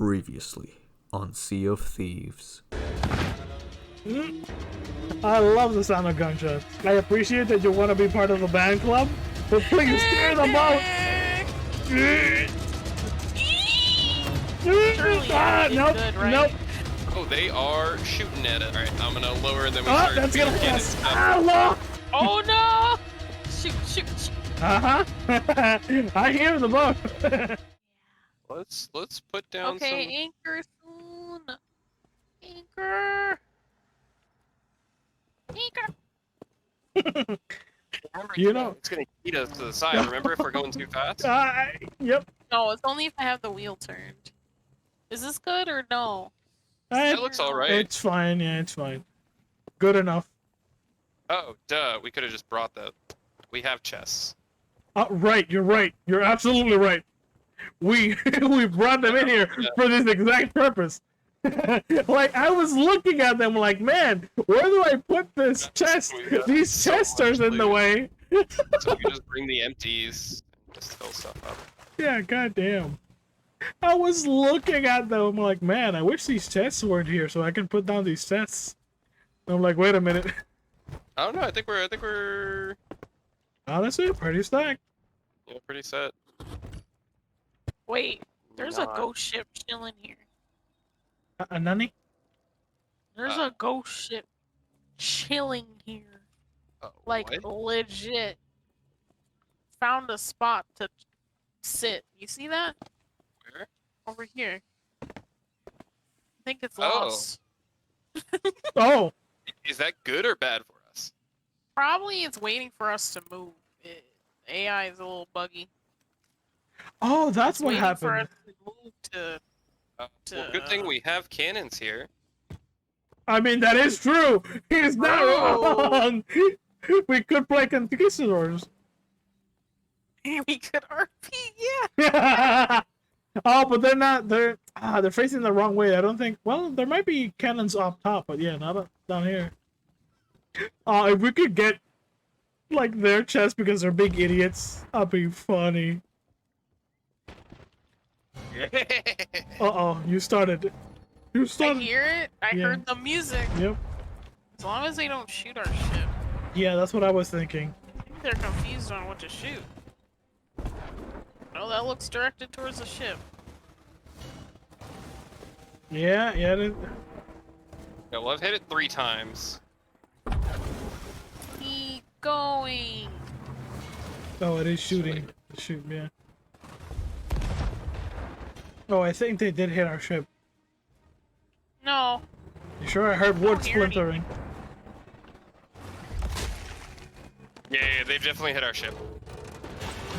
Previously on Sea of Thieves. I love the sound of gunshots. I appreciate that you want to be part of the band club, but please clear the boat! Nope, good, right? nope. Oh, they are shooting at it. Alright, I'm gonna lower and then we Oh, start that's gonna hit us. stuff. Ah, look! Oh no! Shoot, shoot, shoot. Uh-huh. I hear the boat. Let's put down Okay, some... anchor soon. Anchor. Anchor. Remember, You know- it's gonna heat us to the side. Remember if we're going too fast? Yep. No, it's only if I have the wheel turned. Is this good or no? That looks alright. It's fine, yeah, it's fine. Good enough. Oh, duh. We could have just brought that. We have chests. Right, you're right. You're absolutely right. We brought them in here for this exact purpose. Like, I was looking at them like, man, where do I put this chest? These so chests much are in the loot. way. So we just bring the empties and just fill stuff up. Yeah, goddamn. I was looking at them like, man, I wish these chests weren't here so I can put down these chests. I'm like, wait a minute. I don't know. I think we're Honestly, pretty stacked. pretty set. Wait, there's a Not- ghost ship chilling here. A nani? There's a ghost ship chilling here. Like, what? legit. Found a spot to sit. You see that? Where? Over here. I think it's Oh. lost. Oh, Is that good or bad for us? Probably it's waiting for us to move. AI is a little buggy. oh, that's It's what waiting for happened. us to move to... Well, good thing we have cannons here. I mean, that is true. He's not Oh. wrong. We could play conquistadors. We could RP, yeah. Oh, but they're not. They're facing the wrong way. I don't think. Well, there might be cannons up top, but yeah, not down here. If we could get like their chest because they're big idiots, that'd be funny. You started. You I started. hear it. I Yeah. heard the music. Yep. As long as they don't shoot our ship. Yeah, that's what I was thinking. I think they're confused on what to shoot. Oh, that looks directed towards the ship. Yeah, yeah. Yeah, well, I've hit it 3 times. Keep going. Oh, it is shooting. Shoot, yeah. Oh, I think they did hit our ship. No. You sure? I heard wood don't hear anything. splintering. Yeah, they've definitely hit our ship.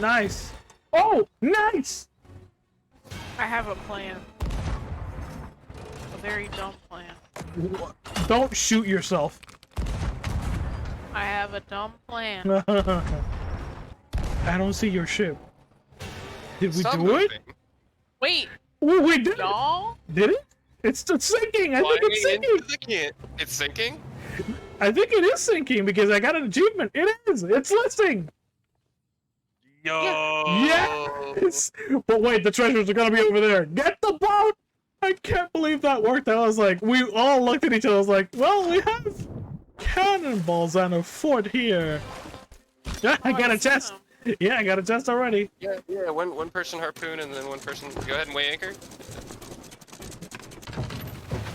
Nice. Oh, nice. I have a plan. A very dumb plan. Don't shoot yourself. I have a dumb plan. I don't see your ship. Did we Stop do it? moving. Wait, Oh, we did it. y'all? Did it? It's sinking. I think it's Flying sinking. into the can. It's sinking? I think it is sinking because I got an achievement. It is. It's listing. Yo! Yes. But wait, the treasures are gonna be over there. Get the boat. I can't believe that worked. I was like, we all looked at each other. I was like, well, we have cannonballs and a fort here. Yeah, I got a see chest. them. Yeah, I got a chest already. Yeah, one person harpoon and then one person... Go ahead and weigh anchor.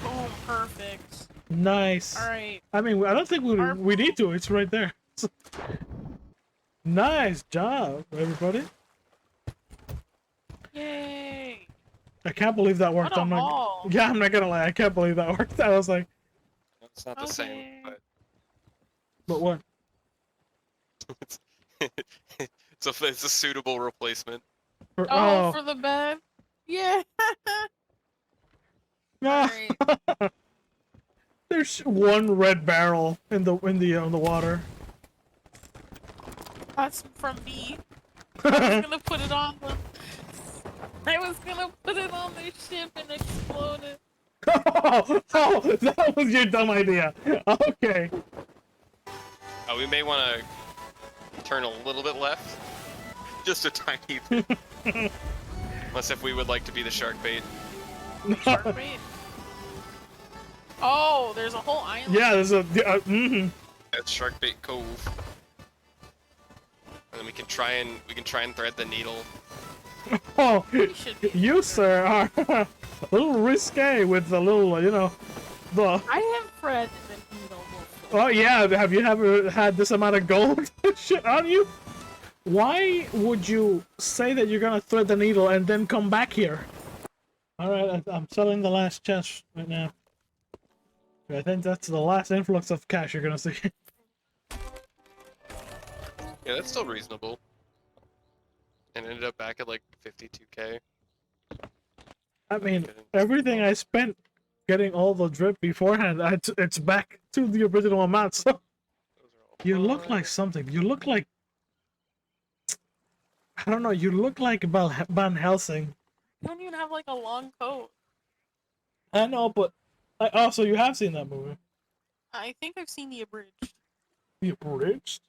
Boom, perfect. Nice. Alright. I mean, I don't think we need to. It's right there. Nice job, everybody. Yay. I can't believe that worked. What a I'm not. haul. Yeah, I'm not gonna lie. I can't believe that worked. I was like, It's not the same, Okay. but what? but... it's a suitable replacement. Oh, for the bed? Yeah. No. Alright. There's one red barrel in the water. That's from me. I was gonna put it on the... I was gonna put it on the ship and explode it. Oh, that was your dumb idea. Okay. We may want to turn a little bit left. Just a tiny bit. Unless if we would like to be the shark bait. Shark bait? Oh, there's a whole island. Yeah, there's a. That's Sharkbait Cove. And then we can try and thread the needle. Oh, We should be you, sir, are a little risque with the little, you know, the. I have threaded the needle before. Oh yeah, have you ever had this amount of gold shit on you? Why would you say that you're gonna thread the needle and then come back here? All right, I'm selling the last chest right now. I think that's the last influx of cash you're gonna see. Yeah, that's still reasonable. And ended up back at like 52k. I mean, everything I spent getting all the drip beforehand, it's back to the original amount. So Those are all you look fine. like something. You look like, I don't know. You look like Van Helsing. You don't even have like a long coat. I know, but also you have seen that movie. I think I've seen the abridged. The Abridged?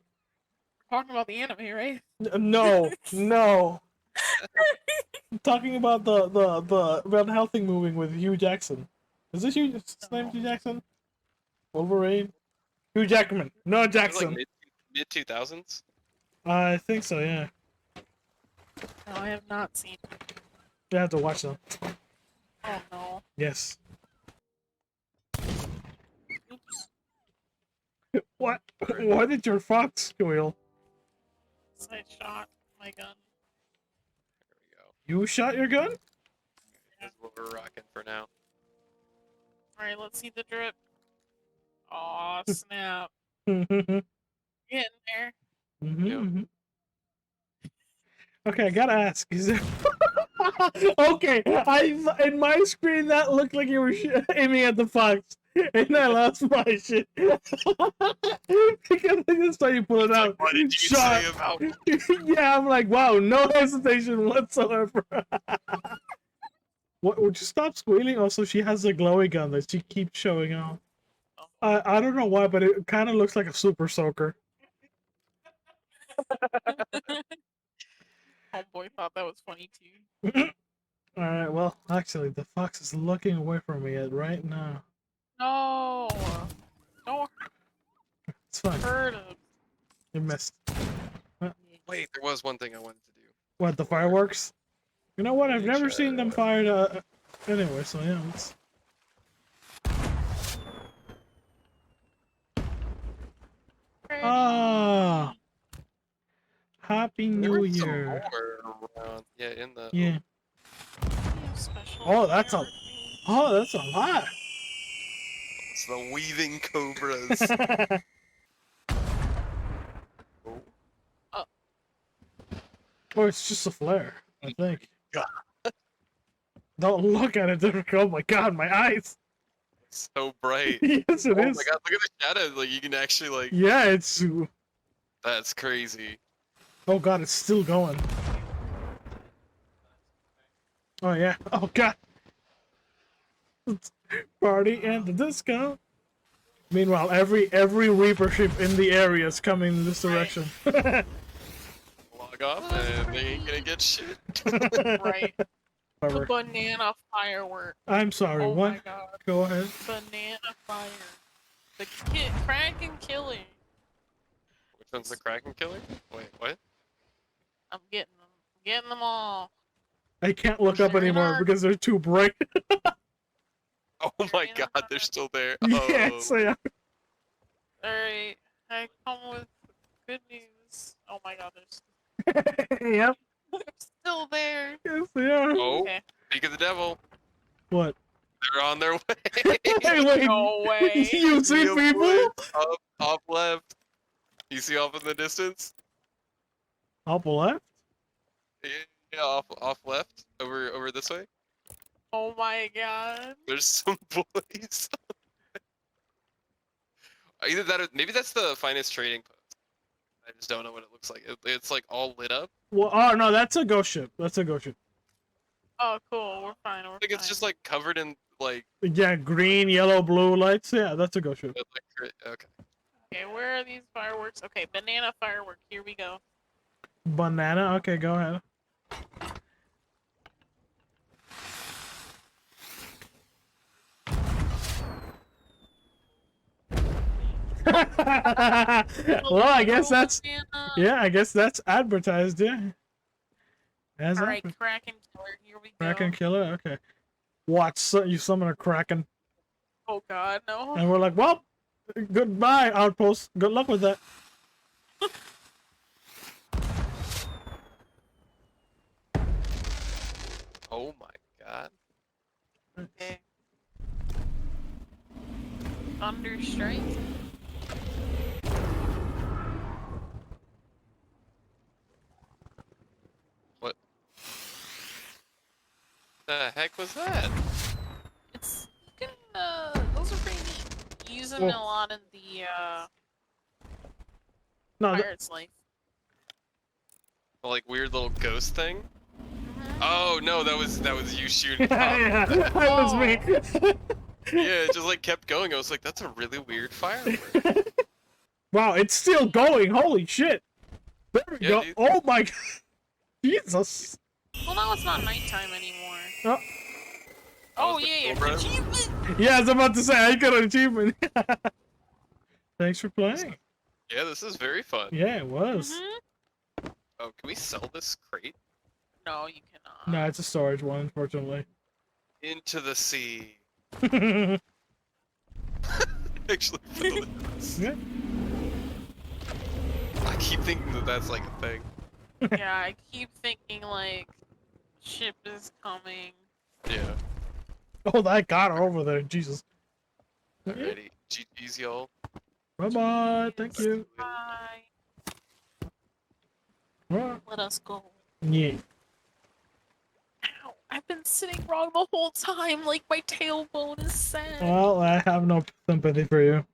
We're talking about the anime, right? No, no. I'm talking about the Van Helsing movie with Hugh Jackson. Is this Hugh? Is his name Hugh Jackson? Wolverine? Hugh Jackman. No, It was Jackson. like mid 2000s. I think so. Yeah. No, I have not seen. You have to watch them. Oh no. Yes. Oops. What? Why did your fox squeal? I shot my gun. There we go. You shot your gun? This is what we're rocking for now. Alright, let's see the drip. Aw, snap. Mhm, Getting there. mhm. Okay, I gotta ask. Is there... Okay, in my screen that looked like you were aiming at the fox, and I lost my shit because I just saw you pull it out. What did you Shot. say about? Yeah, I'm like, wow, no hesitation whatsoever. What? Would you stop squealing? Also, she has a glowy gun that she keeps showing off. I don't know why, but it kind of looks like a super soaker. Homeboy thought that was funny too. Alright, well, actually, the fox is looking away from me right now. No! Don't It's fine. hurt him. You missed. Wait, there was one thing I wanted to do. What, the fireworks? You know what? I've Make never seen them sure. fired anyway, so yeah, let's... Ah! Happy There New was some Year. more around. Yeah, in the. Yeah. Special Oh, that's a... firework thing. Oh, that's a lot! It's the weaving cobras. Oh. Or it's just a flare, I think. God. Don't look at it, oh my god, my eyes! So bright. Yes, it Oh is. my god, look at the shadows. Like, you can actually, like. Yeah, it's... That's crazy. Oh god, it's still going. Oh yeah. Oh god. It's party and the disco. Meanwhile, every Reaper ship in the area is coming in this direction. Log off and they ain't gonna get shit. Right. The Whatever. banana firework. I'm sorry. Oh What? my god. Go ahead. Banana fire. The Kraken killer. Which one's the Kraken killer? Wait, what? I'm getting them. Getting them all. I can't look up They're in anymore our- because they're too bright. Oh my god, they're still there. Yes, Oh. yeah. Alright. I come with good news. Oh my god, Yep. they're still there. Yes, they are. Oh, Okay. speak of the devil. What? They're on their way. Hey, wait. No way. You see Real people? boys, Up left. You see off in the distance? Up left? Yeah, off left. Over this way. Oh my god. There's some boys. Either that or maybe that's the finest trading post. I just don't know what it looks like. It's like all lit up. Well, oh no, that's a ghost ship. That's a ghost ship. Oh, cool. We're fine. We're Like fine. it's just like covered in like. Yeah, green, yellow, blue lights. Yeah, that's a ghost ship. Okay. Okay, where are these fireworks? Okay, banana firework. Here we go. Banana? Okay, go ahead. Well, I guess that's yeah. I guess that's advertised. Yeah. As Alright, advertised. Kraken Killer, here we go. Kraken killer. Okay. Watch you summon a kraken, Oh god, no. and we're like, well, goodbye, outpost. Good luck with that. Oh my god. Okay. Thunder Strike. What the heck was that? It's you can those are pretty neat. Use them a Well- lot in the No, Pirate's Life. The, like weird little ghost thing? Mhm. Oh no, that was you shooting. yeah, that was me. Yeah, it just like kept going. I was like, that's a really weird firework. Wow, it's still going. Holy shit. There we Yeah, go. dude. Oh my god. Jesus. Well, now it's not nighttime anymore. Oh. Oh was the yeah, Cobra. achievement. Yeah, I was about to say, I got an achievement. Thanks for playing. Yeah, this is very fun. Yeah, it was. Mhm. Oh, can we sell this crate? No, you cannot. No, it's a storage one, unfortunately. Into the sea. Yeah. Actually, for the lyrics. I keep thinking that that's like a thing. Yeah, I keep thinking like ship is coming. Yeah. Oh, that got her over there. Jesus. Alrighty. GG's, y'all. Bye-bye. Thank you. Bye. Bye. Let us go. Yeah. Ow! I've been sitting wrong the whole time. Like my tailbone is sad. Well, I have no sympathy for you.